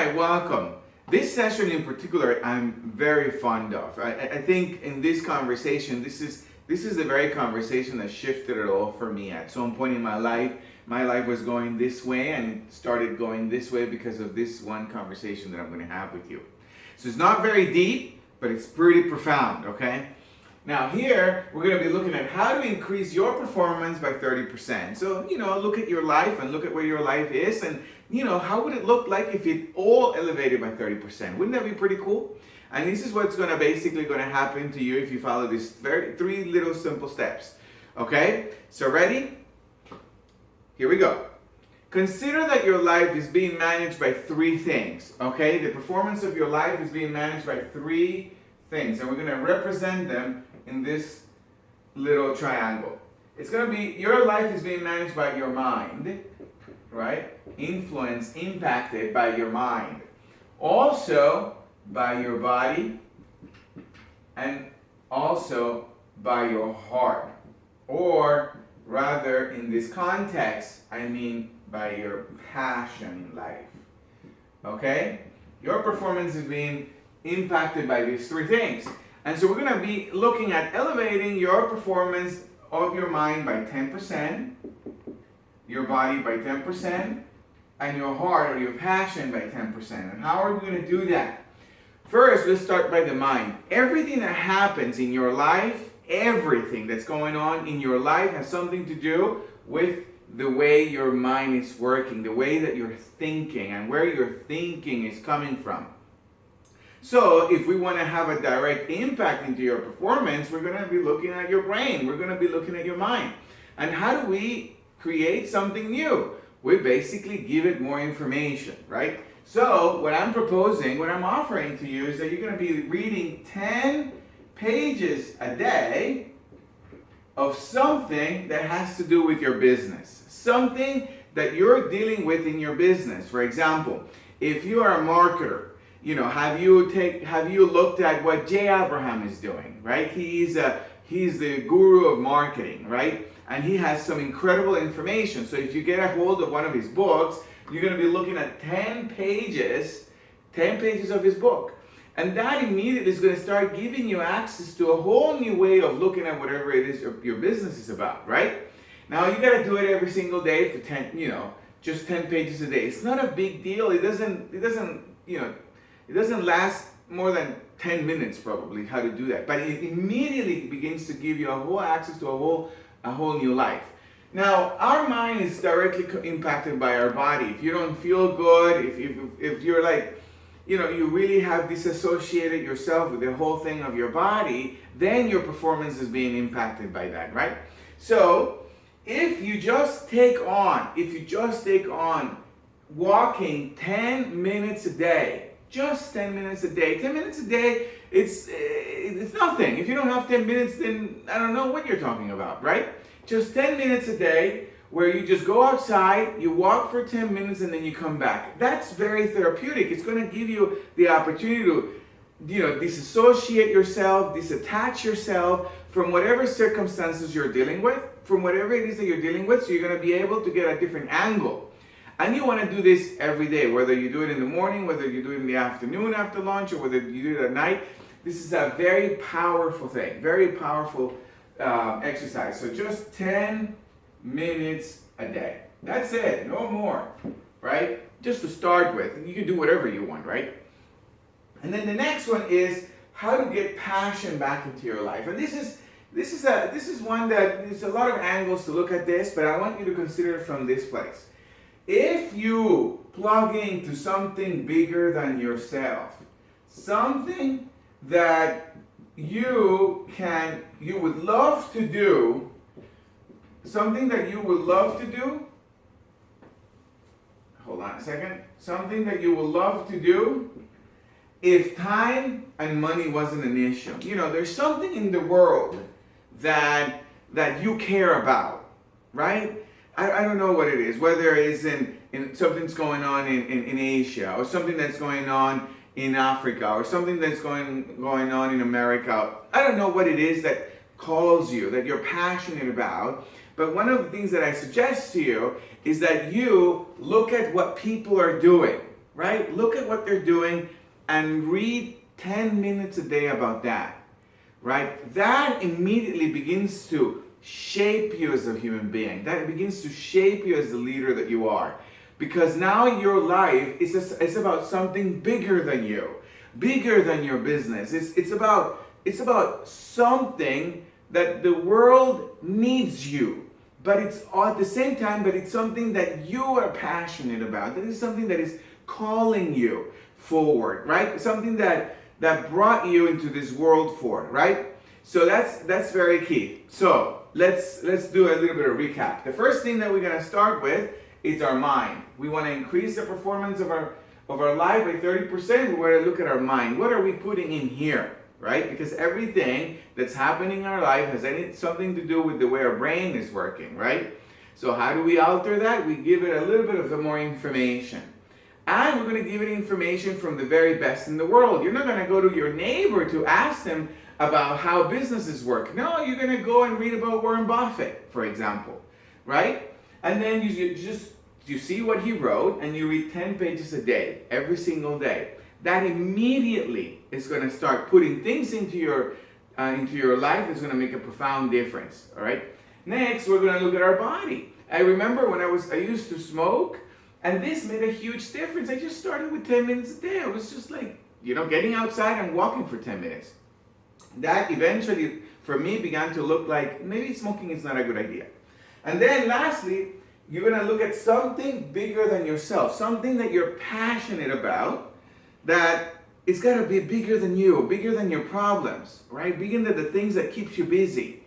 right, welcome. This session in particular, I'm very fond of. I think in this conversation, this is the very conversation that shifted it all for me. At some point in my life was going this way, and it started going this way because of this one conversation that I'm going to have with you. So it's not very deep, but it's pretty profound, okay? Now here, we're going to be looking at how to increase your performance by 30%. So, look at your life and look at where your life is, and, how would it look like if it all elevated by 30%? Wouldn't that be pretty cool? And this is what's going to happen to you if you follow these three little simple steps. Okay? So ready? Here we go. Consider that your life is being managed by three things. Okay? The performance of your life is being managed by three things, and we're going to represent them in this little triangle. It's going to be, your life is being managed by your mind, right? Influenced, impacted by your mind. Also by your body, and also by your heart. Or rather, in this context, I mean by your passion in life. Okay? Your performance is being impacted by these three things. And so we're going to be looking at elevating your performance of your mind by 10%, your body by 10%, and your heart or your passion by 10%. And how are we going to do that? First, let's start by the mind. Everything that happens in your life, everything that's going on in your life has something to do with the way your mind is working, the way that you're thinking, and where your thinking is coming from. So if we want to have a direct impact into your performance, we're going to be looking at your brain. We're going to be looking at your mind. And how do we create something new? We basically give it more information, right? So what I'm proposing, what I'm offering to you is that you're going to be reading 10 pages a day of something that has to do with your business. Something that you're dealing with in your business. For example, if you are a marketer, have you looked at what Jay Abraham is doing, right? He's the guru of marketing, right? And he has some incredible information. So if you get a hold of one of his books, you're going to be looking at 10 pages of his book. And that immediately is going to start giving you access to a whole new way of looking at whatever it is your business is about, right? Now you got to do it every single day for just 10 pages a day. It's not a big deal. It doesn't last more than 10 minutes probably how to do that. But it immediately begins to give you a whole access to a whole new life. Now, our mind is directly impacted by our body. If you don't feel good, if you're like, you really have disassociated yourself with the whole thing of your body, then your performance is being impacted by that, right? So, if you just take on walking 10 minutes a day, just 10 minutes a day. 10 minutes a day, it's nothing. If you don't have 10 minutes, then I don't know what you're talking about, right? Just 10 minutes a day where you just go outside, you walk for 10 minutes, and then you come back. That's very therapeutic. It's going to give you the opportunity to, disassociate yourself, disattach yourself from whatever circumstances you're dealing with, from whatever it is that you're dealing with, so you're going to be able to get a different angle. And you want to do this every day, whether you do it in the morning, whether you do it in the afternoon after lunch, or whether you do it at night. This is a very powerful thing, very powerful exercise. So just 10 minutes a day. That's it, no more, right? Just to start with. You can do whatever you want, right? And then the next one is how to get passion back into your life. And this is one that there's a lot of angles to look at this, but I want you to consider it from this place. If you plug into something bigger than yourself, something that you would love to do, hold on a second, something that you would love to do if time and money wasn't an issue. There's something in the world that you care about, right? I don't know what it is, whether it's in something's going on in Asia, or something that's going on in Africa, or something that's going on in America. I don't know what it is that calls you, that you're passionate about, but one of the things that I suggest to you is that you look at what people are doing, right? Look at what they're doing and read 10 minutes a day about that, right? That immediately begins to shape you as a human being. That begins to shape you as the leader that you are. Because now your life is about something bigger than you, bigger than your business. It's about something that the world needs you. But it's at the same time, but it's something that you are passionate about. That is something that is calling you forward, right? Something that brought you into this world for, right? So that's very key. So let's do a little bit of recap. The first thing that we're gonna start with is our mind. We want to increase the performance of our life by 30%. We want to look at our mind. What are we putting in here, right? Because everything that's happening in our life has something to do with the way our brain is working, right? So how do we alter that? We give it a little bit of more information. And we're going to give it information from the very best in the world. You're not going to go to your neighbor to ask them about how businesses work. No, you're going to go and read about Warren Buffett, for example, right? And then you see what he wrote, and you read 10 pages a day, every single day. That immediately is going to start putting things into your life that's going to make a profound difference. All right. Next, we're going to look at our body. I remember when I used to smoke, and this made a huge difference. I just started with 10 minutes a day. I was just like, getting outside and walking for 10 minutes. That eventually, for me, began to look like maybe smoking is not a good idea. And then lastly, you're going to look at something bigger than yourself, something that you're passionate about, that it's got to be bigger than you, bigger than your problems, right? Bigger than the things that keeps you busy.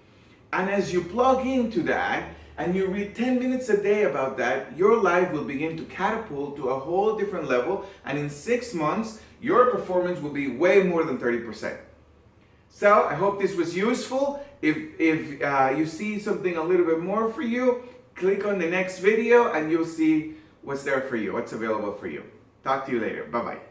And as you plug into that and you read 10 minutes a day about that, your life will begin to catapult to a whole different level. And in 6 months, your performance will be way more than 30%. So I hope this was useful. If you see something a little bit more for you, click on the next video and you'll see what's there for you, what's available for you. Talk to you later. Bye-bye.